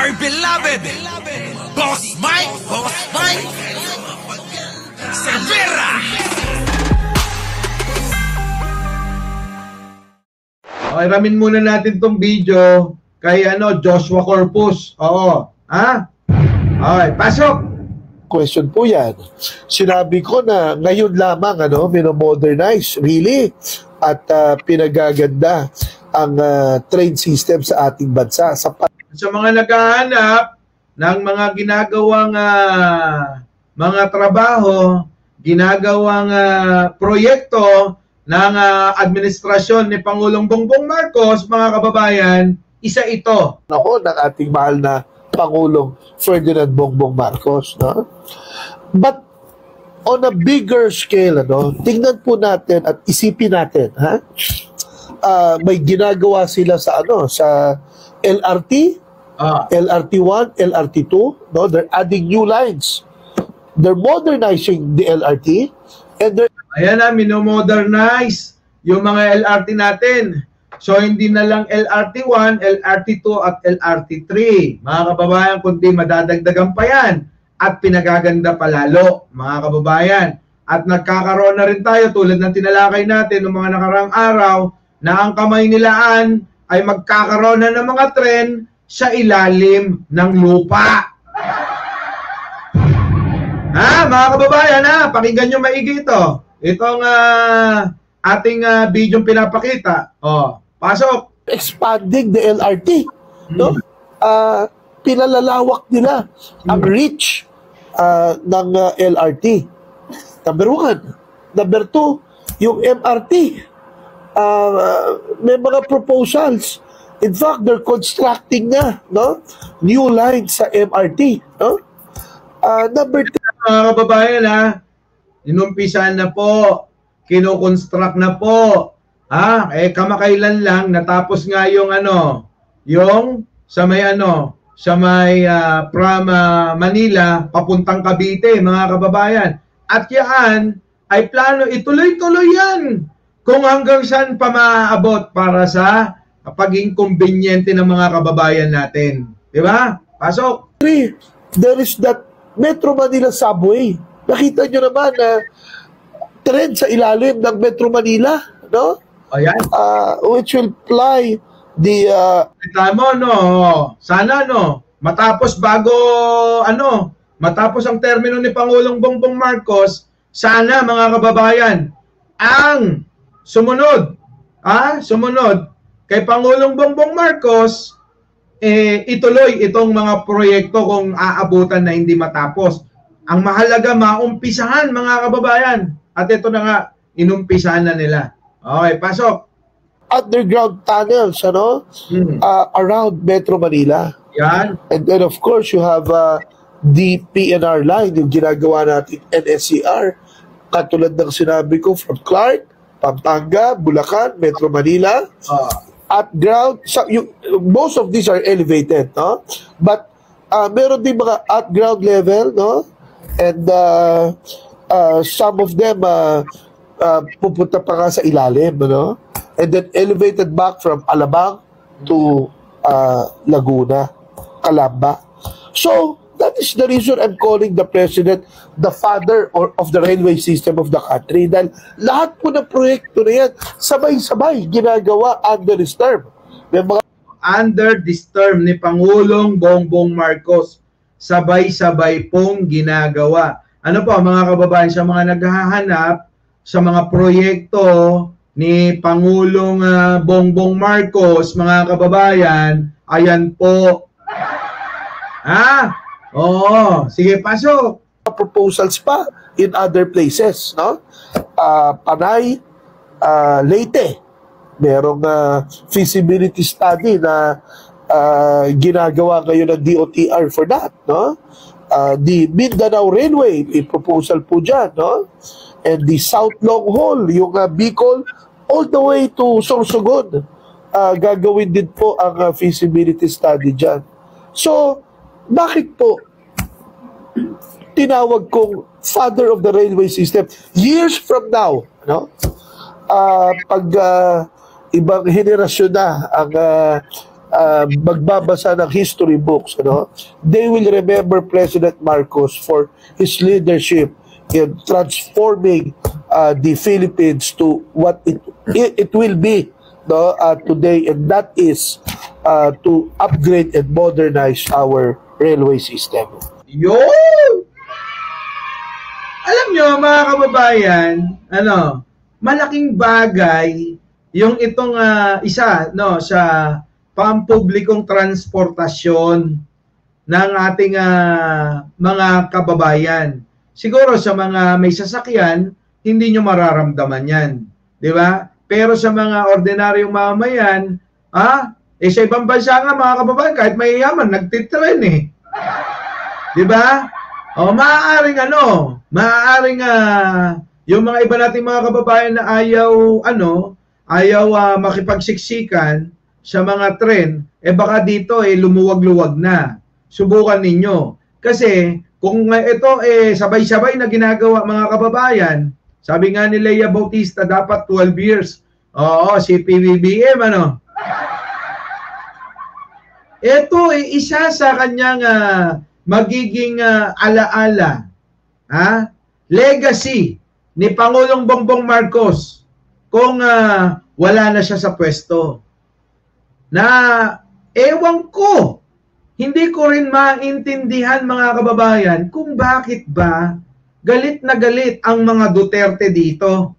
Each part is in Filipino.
our beloved Boss Mike Cervera. Okay, ramin muna natin tong video kay Joshua Corpus. Oo. Ha? Okay, pasok. Question po yan. Sinabi ko na ngayon lamang minomodernize really at pinagaganda ang train system sa ating bansa. Sa mga naghahanap ng mga ginagawang mga trabaho, ginagawang proyekto ng administrasyon ni Pangulong Bongbong Marcos, mga kababayan, isa ito. Ng ating mahal na Pangulong Ferdinand Bongbong Marcos. No? But on a bigger scale, tingnan po natin at isipin natin, may ginagawa sila sa sa LRT, LRT1, LRT2, no? They're adding new lines. They're modernizing the LRT and they're minomodernize yung mga LRT natin. So hindi na lang LRT1, LRT2 at LRT3, mga kababayan, kundi madadagdagan pa yan at pinagaganda pa lalo, mga kababayan. At nagkakaroon na rin tayo tulad ng tinalakay natin ng mga nakarang araw na ang Kamay-Nilaan ay magkakaroon na ng mga tren sa ilalim ng lupa. Mga kababayan, pakinggan nyo maigi ito. Itong ating video pinapakita. Pasok. Expanding the LRT. No? Pinalalawak nila ang reach ng LRT. Number 1. Number 2, yung MRT. May mga proposals. In fact, they're constructing na new lines sa MRT. Number 3. Mga kababayan, inumpisan na po, kino-construct na po. Kamakailan lang natapos nga yung yung sa may from Manila papuntang Cavite, mga kababayan. At yan ay plano ituloy-tuloy yan kung hanggang saan pa maaabot para sa paging kumbinyente ng mga kababayan natin. Di ba? Pasok. 3. There is that Metro Manila subway. Nakita nyo naman na trend sa ilalim ng Metro Manila, no? Ayan. Which will ply the tama, sana matapos matapos ang termino ni Pangulong Bongbong Marcos, sana mga kababayan, ang sumunod kay Pangulong Bongbong Marcos, ituloy itong mga proyekto kung aabutan na hindi matapos. Ang mahalaga, maumpisahan, mga kababayan. At ito na nga, inumpisahan na nila. Okay, pasok. Underground tunnels, around Metro Manila. Yan. And then of course, you have the PNR line, yung ginagawa natin, NSCR. Katulad ng sinabi ko, from Clark, Pampanga, Bulacan, Metro Manila. At ground, most of these are elevated, no? But meron din mga at ground level, no? And some of them pupunta pa nga sa ilalim, no? And then elevated back from Alabang to Laguna, Calamba. So that is the reason I'm calling the President the father of the railway system of the country. Dahil lahat po ng proyekto na yan, sabay-sabay ginagawa under his term. Under this term ni Pangulong Bongbong Marcos, sabay-sabay pong ginagawa. Ano po, mga kababayan, sa mga naghahanap sa mga proyekto ni Pangulong Bongbong Marcos, mga kababayan, ayan po. Oo, sige, pasok. Proposals pa in other places, no? Panay, Leyte, merong feasibility study na ginagawa ngayon ng DOTR for that, no? The Mindanao Railway, may proposal po dyan, no? And the South Long Haul, yung Bicol, all the way to Sorsogon, gagawin din po ang feasibility study dyan. So, bakit po tinawag kong father of the railway system years from now, no? Pag ibang henerasyon na ang magbabasa ng history books, they will remember President Marcos for his leadership in transforming the Philippines to what it will be today, and that is to upgrade and modernize our railway system. Yun! Alam nyo, mga kababayan, malaking bagay yung itong isa sa pampublikong transportasyon ng ating mga kababayan. Siguro sa mga may sasakyan, hindi nyo mararamdaman yan. Di ba? Pero sa mga ordinaryong mamamayan, sa ibang bansa nga mga kababayan, kahit mayayaman, nagtitren eh. Di ba? O maaaring yung mga iba nating mga kababayan na ayaw makipagsiksikan sa mga tren, baka dito lumuwag-luwag na. Subukan ninyo. Kasi kung ito sabay-sabay na ginagawa mga kababayan, sabi nga ni Lea Bautista, dapat 12 years. Oo, si PBBM, Ito isa sa kanyang magiging alaala, legacy ni Pangulong Bongbong Marcos kung wala na siya sa pwesto. Na ewan ko, hindi ko rin maintindihan mga kababayan kung bakit ba galit na galit ang mga Duterte dito.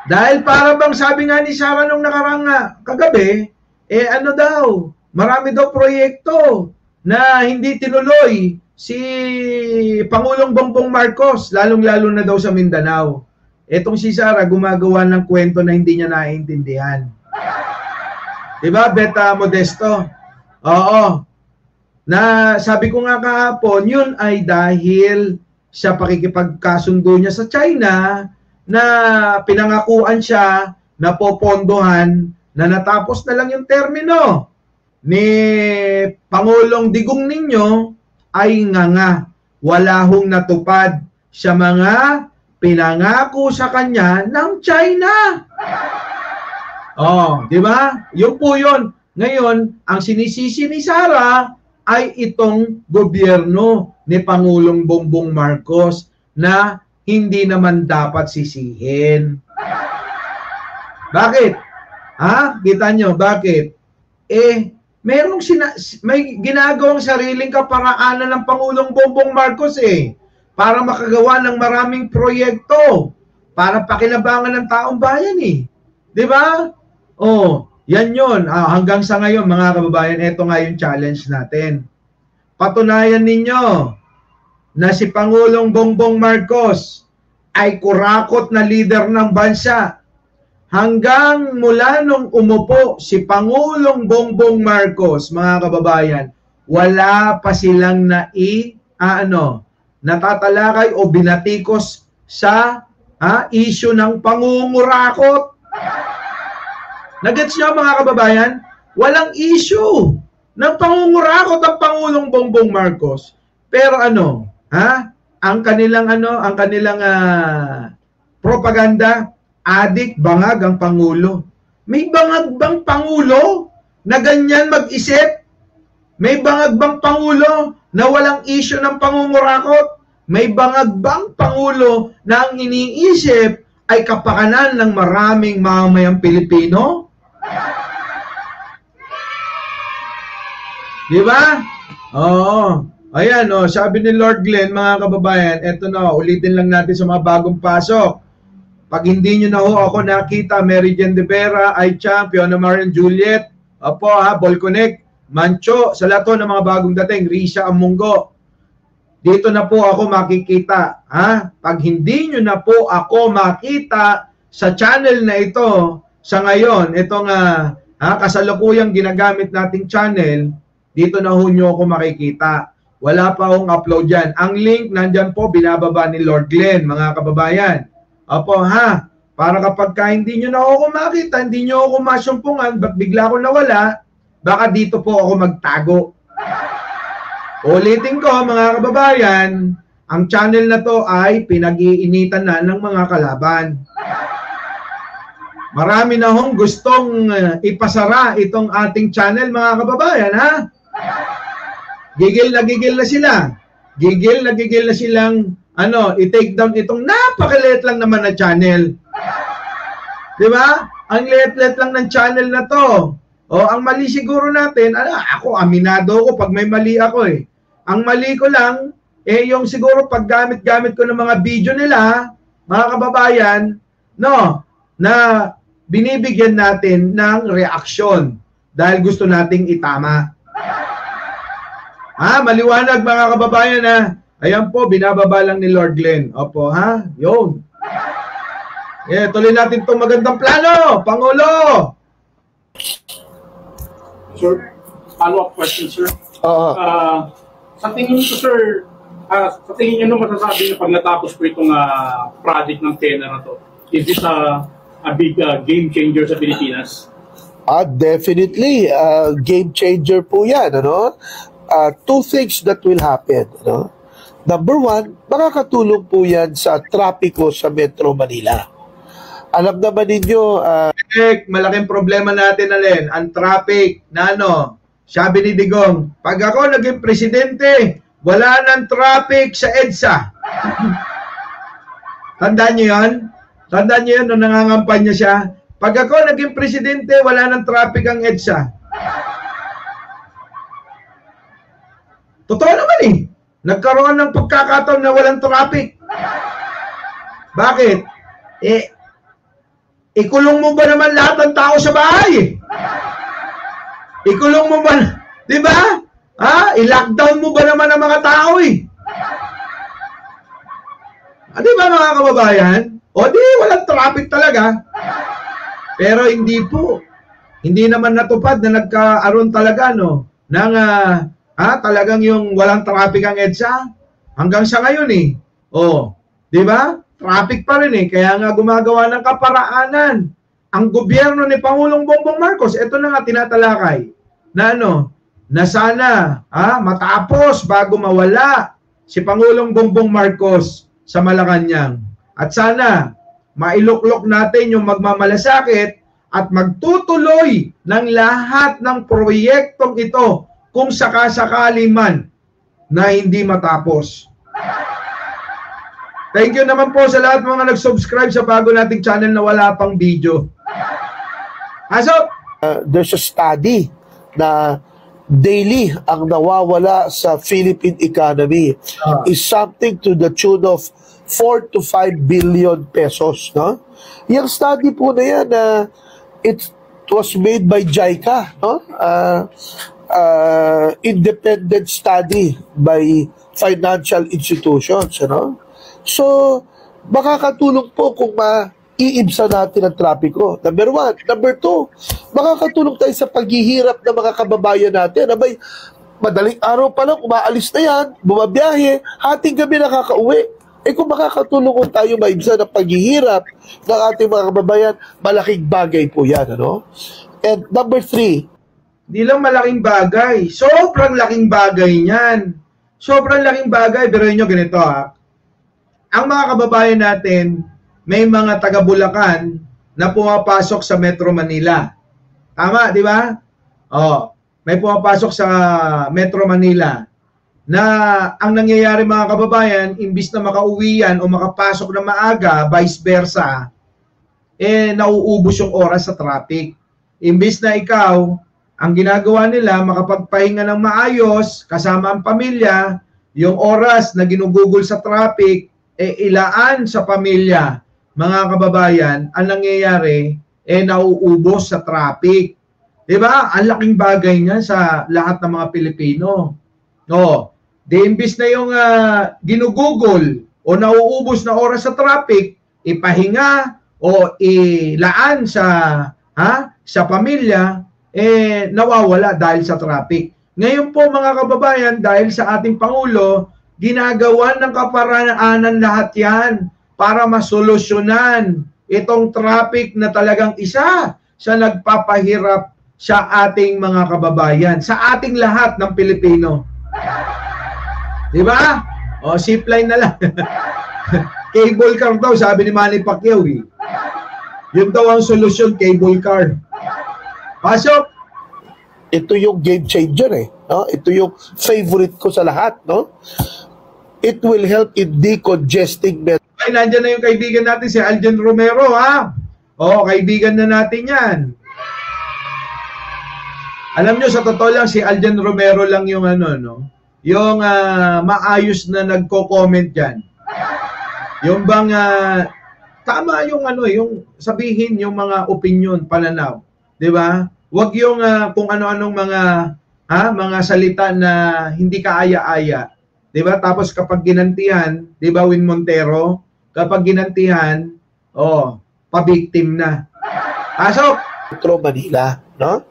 Dahil para bang sabi nga ni Sara nung nakarang kagabi, marami daw proyekto na hindi tinuloy si Pangulong Bongbong Marcos, lalong-lalo na daw sa Mindanao. Etong si Sara gumagawa ng kwento na hindi niya naiintindihan. Diba, Beta Modesto? Oo. Na sabi ko nga kahapon, yun ay dahil sa pakikipagkasundo niya sa China na pinangakuan siya na popondohan na natapos na lang yung termino ni Pangulong Digong ninyo ay nga wala hong natupad sa mga pinangako sa kanya ng China. Di ba? Yun po yun. Ngayon, ang sinisisi ni Sara ay itong gobyerno ni Pangulong Bongbong Marcos na hindi naman dapat sisihin. Bakit? Kita nyo, bakit? May ginagawang sariling kaparaanan ng Pangulong Bongbong Marcos para makagawa ng maraming proyekto para pakinabangan ng taong bayan Di ba? Yan yun. Hanggang sa ngayon mga kababayan, ito nga yung challenge natin. Patunayan ninyo na si Pangulong Bongbong Marcos ay kurakot na leader ng bansa. Hanggang mula nung umupo si Pangulong Bongbong Marcos, mga kababayan, wala pa silang natatalakay o binatikos sa issue ng pangungurakot. Nagets nyo mga kababayan? Walang issue ng pangungurakot ang Pangulong Bongbong Marcos. Pero ang kanilang propaganda, adik, bangag ang Pangulo. May bangag bang Pangulo na ganyan mag-isip? May bangag bang Pangulo na walang issue ng pangungurakot? May bangag bang Pangulo na ang iniisip ay kapakanan ng maraming mamamayang Pilipino? Di ba? Oo. Ayan, sabi ni Lord Glenn, mga kababayan, eto ulitin lang natin sa mga bagong pasok. Pag hindi nyo na ako nakita, Mary Jane de Vera, Aicha, Fiona Marian Juliet, Bolconnect, Mancho, sa lahat ng mga bagong dating, Risha Amungo. Dito na po ako makikita. Pag hindi nyo na po ako makita sa channel na ito, sa ngayon, itong kasalukuyang ginagamit nating channel, dito na ho nyo ako makikita. Wala pa akong upload yan. Ang link nandyan po, binababa ni Lord Glenn, mga kababayan. Para kapag hindi nyo na ako makita, hindi nyo ako masumpungan, ba't bigla ko nawala, baka dito po ako magtago. Ulitin ko mga kababayan, ang channel na to ay pinag-iinitan na ng mga kalaban. Marami na hong gustong ipasara itong ating channel, mga kababayan, ha? Gigil na sila. Gigil na silang i-take down itong napakaliit lang naman na channel. 'Di ba? Ang liit-liit lang ng channel na 'to. O ang mali siguro natin, ako aminado ako pag may mali ako eh. Ang mali ko lang yung siguro paggamit-gamit ko ng mga video nila, mga kababayan, na binibigyan natin ng reaksyon dahil gusto nating itama. Maliwanag mga kababayan na ayan po, binababa lang ni Lord Glenn. Opo, yun. Tuloy natin itong magandang plano, Pangulo. Sir, follow-up question, sir. Sa tingin niyo, sir, sa tingin niyo masasabi niyo pag natapos po itong project ng TENA na to, is this a big game changer sa Pilipinas? Definitely. Game changer po yan. Two things that will happen. Number one, makakatulong po yan sa trapiko sa Metro Manila. Alam naman ninyo, malaking problema natin alin, ang traffic na sabi ni Digong, pag ako naging presidente, wala nang traffic sa EDSA. Tandaan niyo yan? Tandaan niyo yun nung nangangampanya siya? Pag ako naging presidente, wala nang traffic ang EDSA. Totoo naman eh. Nagkaroon ng pagkakataon na walang traffic. Bakit? Ikulong mo ba naman lahat ng tao sa bahay? Ikulong mo ba? Di ba? I-lockdown mo ba naman ang mga tao eh? Di ba mga kababayan? O di, walang traffic talaga. Pero hindi po. Hindi naman natupad na nagkaaroon talaga ng talagang yung walang traffic ang EDSA. Hanggang sa ngayon eh. Di ba? Traffic pa rin eh. Kaya nga gumagawa ng kaparaanan. Ang gobyerno ni Pangulong Bongbong Marcos, ito na nga tinatalakay, na na sana matapos bago mawala si Pangulong Bongbong Marcos sa Malacanang. At sana mailuklok natin yung magmamalasakit at magtutuloy ng lahat ng proyektong ito kung sakasakali man na hindi matapos. Thank you naman po sa lahat mga nag-subscribe sa bago nating channel na wala pang video. There's a study na daily ang nawawala sa Philippine economy is something to the tune of 4 to 5 billion pesos. Yung study po na yan, it was made by JICA, independent study by financial institutions. So, makakatulong po kung maiibsa natin ang trapiko. Number one. Number two, makakatulong tayo sa paghihirap ng mga kababayan natin. Abay, madaling araw pa lang, umaalis na yan, bumabiyahe, hating gabi nakakauwi. Kung makakatulong kung tayo maibsa ng paghihirap ng ating mga kababayan, malaking bagay po yan. And number three, di lang malaking bagay. Sobrang laking bagay niyan. Sobrang laking bagay. Pero nyo ganito ang mga kababayan natin, may mga taga Bulacan na pumapasok sa Metro Manila. Tama, di ba? May pumapasok sa Metro Manila na ang nangyayari mga kababayan, imbis na makauwi yan o makapasok na maaga, vice versa, nauubos yung oras sa traffic. Imbis na ikaw, ang ginagawa nila, makapagpahinga ng maayos, kasama ang pamilya, yung oras na ginugugol sa traffic, ilaan sa pamilya, mga kababayan, ang nangyayari, nauubos sa traffic. Diba? Ang laking bagay niya sa lahat ng mga Pilipino. Imbis na yung ginugugol o nauubos na oras sa traffic, ipahinga o ilaan sa pamilya, nawawala dahil sa traffic. Ngayon po mga kababayan, dahil sa ating Pangulo, ginagawa ng kaparaanan lahat yan para masolusyonan itong traffic na talagang isa sa nagpapahirap sa ating mga kababayan, sa ating lahat ng Pilipino. Di ba? Zipline na lang. Cable car daw, sabi ni Manny Pacquiao. Yun daw ang solusyon, cable car. Pasok! Ito yung game changer eh. No? Ito yung favorite ko sa lahat. No? It will help in decongesting metro. Ay, nandyan na yung kaibigan natin, si Alden Romero, ha? Oo, kaibigan na natin yan. Alam nyo, sa totoo lang, si Alden Romero lang yung ano, no? Yung maayos na nagko-comment dyan. Yung bang, tama yung ano, yung sabihin yung mga opinion, pananaw. Di ba? Huwag yung kung ano-anong mga salita na hindi kaaya-aya. Di ba? Tapos kapag ginantihan, di ba, Win Montero, kapag ginantihan, pabiktim na. Pasok! Metro Manila, no?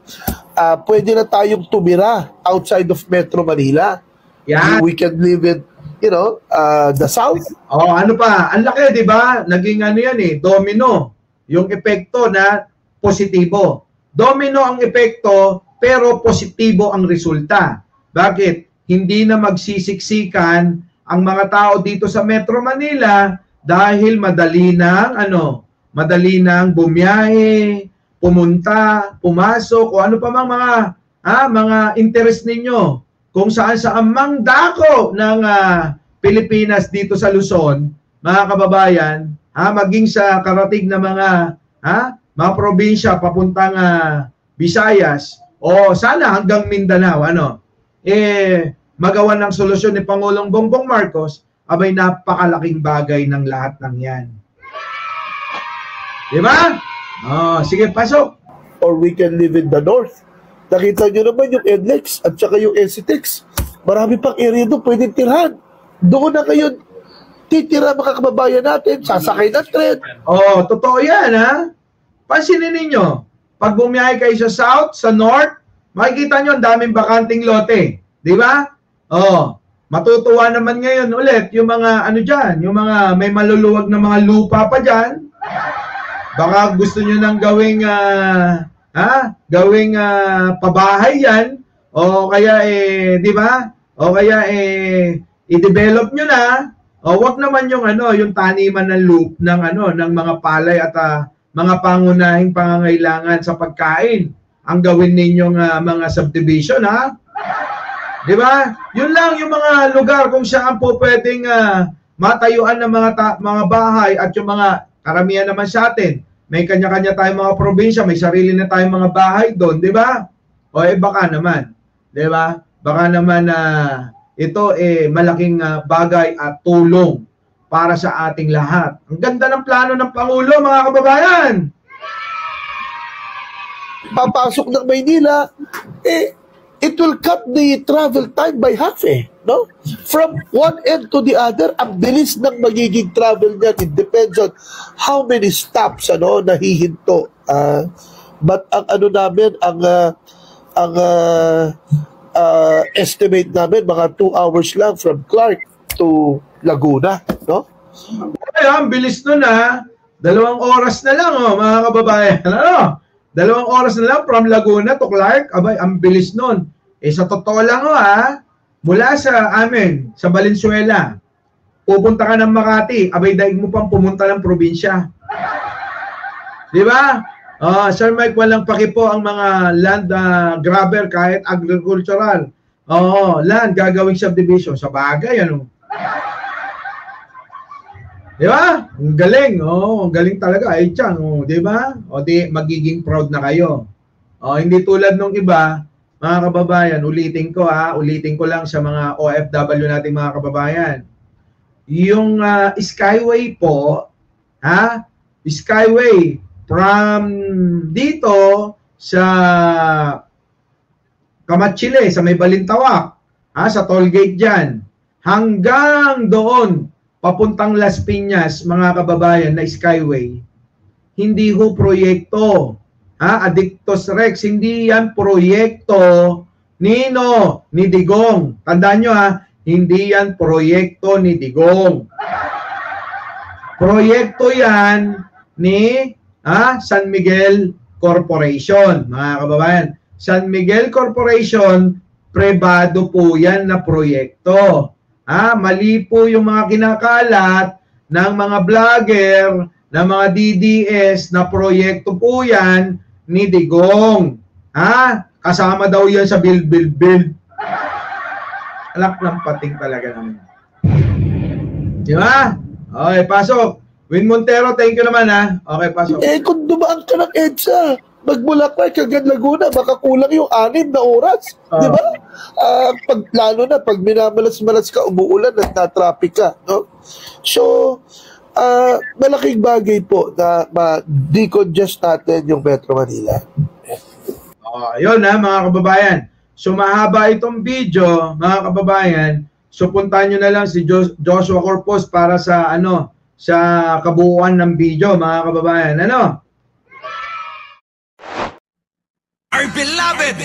Pwede na tayong tumira outside of Metro Manila. Yan. We can live in, the South. Ano pa? Ang laki, di ba? Naging ano yan eh, domino. Yung epekto na positibo. Domino ang epekto, pero positibo ang resulta. Bakit? Hindi na magsisiksikan ang mga tao dito sa Metro Manila dahil madali nang bumiyahe, pumunta, pumasok, o ano pa mang mga interest ninyo. Kung saan mang dako ng Pilipinas dito sa Luzon, mga kababayan, maging sa karatig na mga probinsya papuntang Visayas, o sana hanggang Mindanao, magawa ng solusyon ni Pangulong Bongbong Marcos, abay napakalaking bagay ng lahat ng yan. Diba? Sige, pasok. Or we can live in the North. Nakita nyo naman yung NLEX at saka yung NCTEX. Marami pang area doon pwedeng tirhan. Doon na kayo titira mga kababayan natin, sasakay ng tren. Totoo yan, ha? Pansinin ninyo, pag bumiyahe kayo sa South, sa North, makikita nyo ang daming bakanting lote. Di ba? Matutuwa naman ngayon ulit yung mga dyan, yung mga may maluluwag na mga lupa pa dyan. Baka gusto nyo nang gawing pabahay yan, o kaya di ba? O kaya i-develop nyo na. Wag naman yung taniman ng ng mga palay at mga pangunahing pangangailangan sa pagkain. Ang gawin ninyong mga subdivision, ha? Di ba? Yun lang yung mga lugar kung saan po pwedeng matayuan ng mga bahay at yung mga karamihan naman sa atin. May kanya-kanya tayong mga probinsya, may sarili na tayong mga bahay doon, di ba? Baka naman, di ba? Baka naman ito malaking bagay at tulong para sa ating lahat. Ang ganda ng plano ng Pangulo, mga kababayan. Papasok ng Maynila, it will cut the travel time by half no? From one end to the other, ang bilis ng magiging travel niyan. It depends on how many stops nahihinto. But ang namin, ang estimate namin, mga 2 hours lang from Clark to Laguna, no? Ang bilis nun, 2 oras na lang, mga kababayan. 2 oras na lang from Laguna to Clark. Abay, ang bilis nun. Sa totoo lang, mula sa amin, sa Valenzuela, pupunta ka ng Makati, abay, daig mo pang pumunta ng probinsya. Di ba? Sir Mike, walang paki po ang mga land grabber kahit agricultural. Land, gagawing subdivision. Sa bagay, Di ba? Ang galing. Ang galing talaga. Ay, tiyan. Di ba? Di, magiging proud na kayo. Hindi tulad nung iba, mga kababayan, ulitin ko lang sa mga OFW nating mga kababayan. Yung Skyway po, Skyway, from dito sa Kamatsile, sa may Balintawak, sa toll gate dyan, hanggang doon, papuntang Las Piñas, mga kababayan, na Skyway, hindi ho proyekto. Addictus Rex, hindi yan proyekto ni Digong. Tandaan nyo, hindi yan proyekto ni Digong. Proyekto yan ni San Miguel Corporation, mga kababayan. San Miguel Corporation, pribado po yan na proyekto. Mali po yung mga kinakalat ng mga vlogger ng mga DDS na proyekto po yan ni Digong. Ha? Kasama daw yan sa build. Alak ng pating talaga naman. Di ba? Okay, pasok. Win Montero, thank you naman ha. Okay, pasok. Kung dumaan ka ng EDSA, Magmulaklay kagad Laguna, baka kulang yung 6 na oras. Di ba? Lalo na, pag minamalas-malas ka, umuulan at na-traffic ka. No? So, malaking bagay po na ma-decongest natin yung Metro Manila. Yun mga kababayan. So, mahaba itong video, mga kababayan. So, puntahan nyo na lang si Joshua Corpus para sa, sa kabuuan ng video, mga kababayan. Our beloved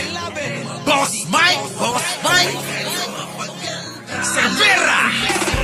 Boss Mike Cervera.